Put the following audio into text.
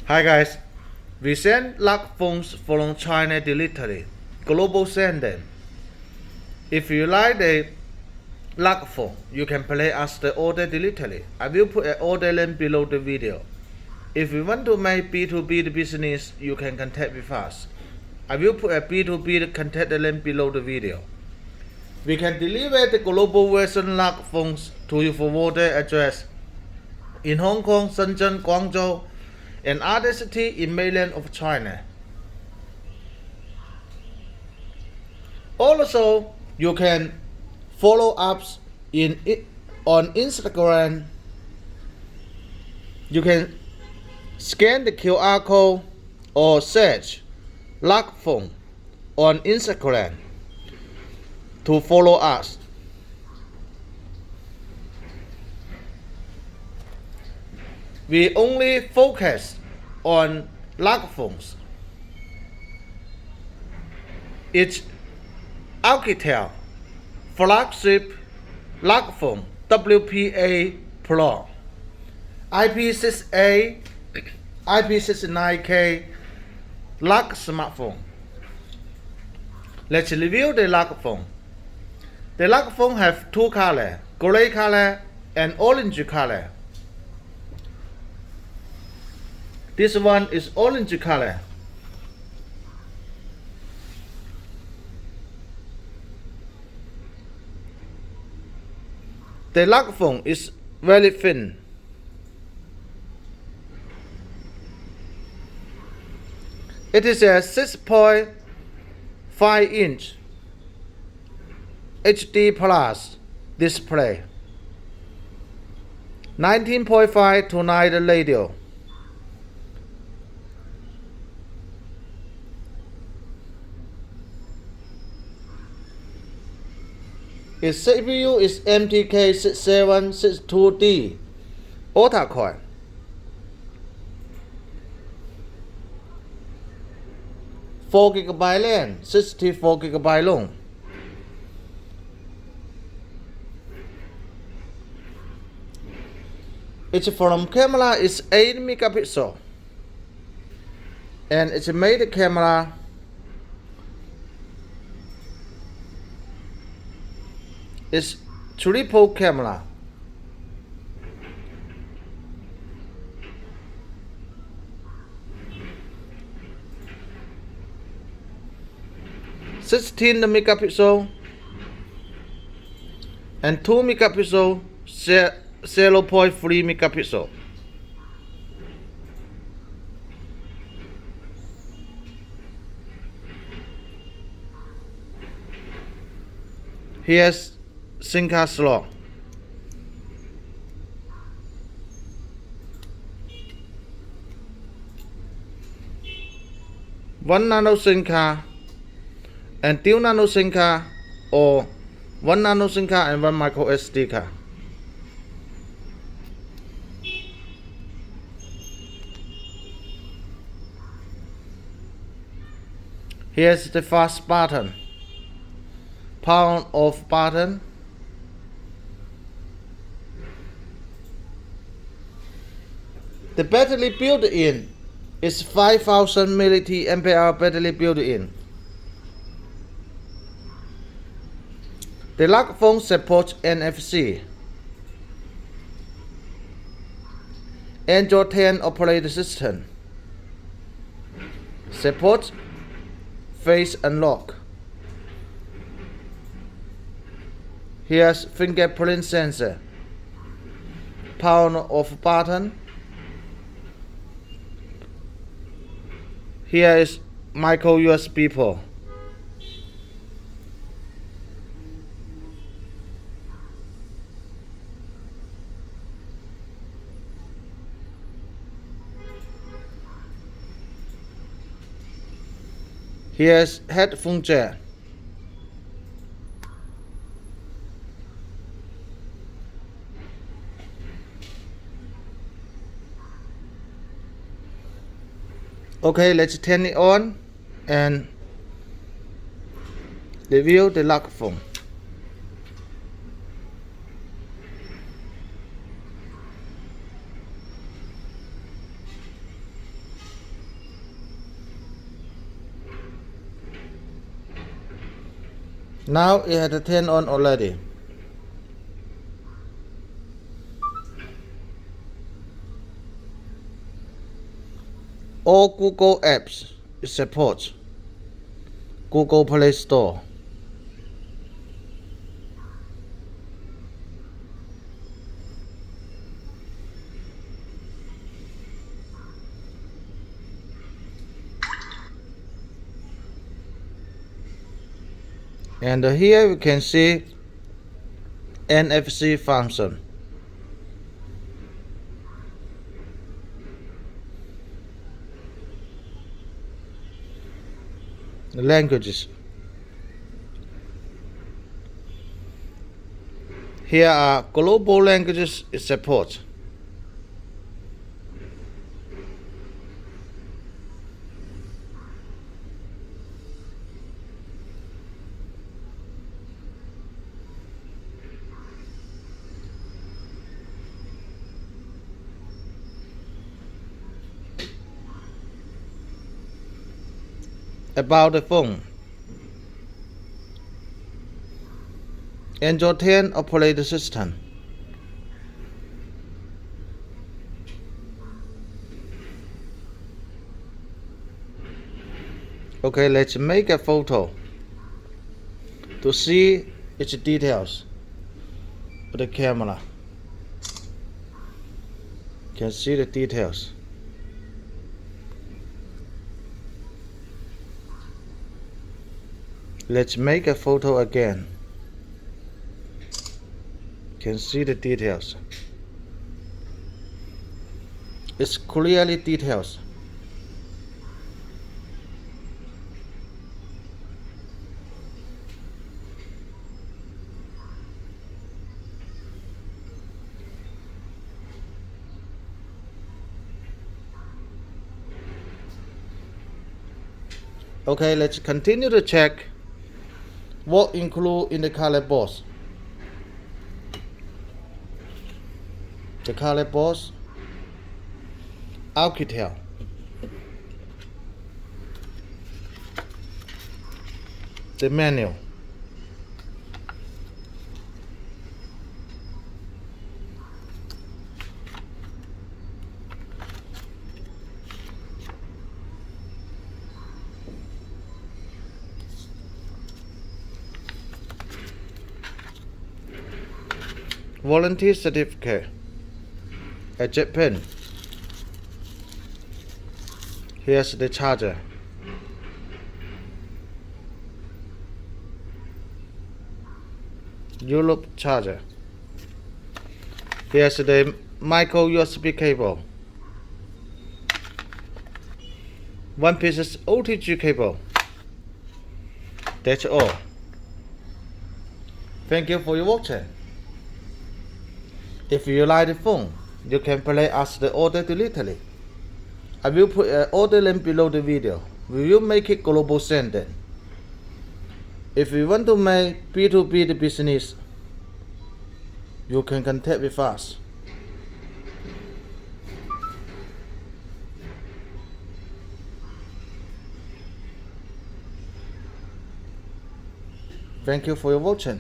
Hi guys, we send lock phones from China directly, global sending. If you like the lock phone, you can place us the order directly. I will put an order link below the video. If you want to make B2B business, you can contact with us. I will put a B2B contact link below the video. We can deliver the global version lock phones to your forwarder address in Hong Kong, Shenzhen, Guangzhou, and other cities in mainland of China. Also, you can follow us on Instagram. You can scan the QR code or search lock phone on Instagram to follow us. We only focus on lock phones. It's Oukitel flagship lock phone WP8Pro, IP68, IP69K lock smartphone. Let's review the lock phone. The lock phone have two colors, gray color and orange color. This one is orange color. The lock phone is very thin. It is a 6.5-inch HD Plus display, 19.5 to 9 radio. Its CPU is MTK6762D octa-core. Four GB RAM, 64 GB long. Its front camera is 8 megapixel, and its main camera is triple camera. (16 megapixel and 2 megapixel, 0.3 megapixel. Here's SIM card slot. One nano SIM card and 2 nano SIM card, or 1 nano SIM card and 1 micro SD card. Here's the fast button, power on off button. The battery built-in is 5000 mAh battery built-in. The lock phone supports NFC, Android 10 operating system, supports face unlock. Here's fingerprint sensor, power on off button. Here is micro USB port. Here's headphone jack. Okay, let's turn it on and review the lock phone. Now it has turned on already. All Google apps support Google Play Store. And here you can see NFC function. Languages. Here are global languages support. About the phone. Android 10 operating system. Okay, let's make a photo to see its details of the camera. You can see the details. Let's make a photo again. You can see the details. It's clearly details. Okay, let's continue to check what include in the color box. The color box, Oukitel, the menu, warranty certificate, a jet pen. Here's the charger. Europe charger. Here's the micro USB cable. One piece OTG cable. That's all. Thank you for your watching. If you like the phone, you can place us the order directly. I will put an order link below the video. We will make it global sending. If you want to make B2B the business, you can contact with us. Thank you for your watching.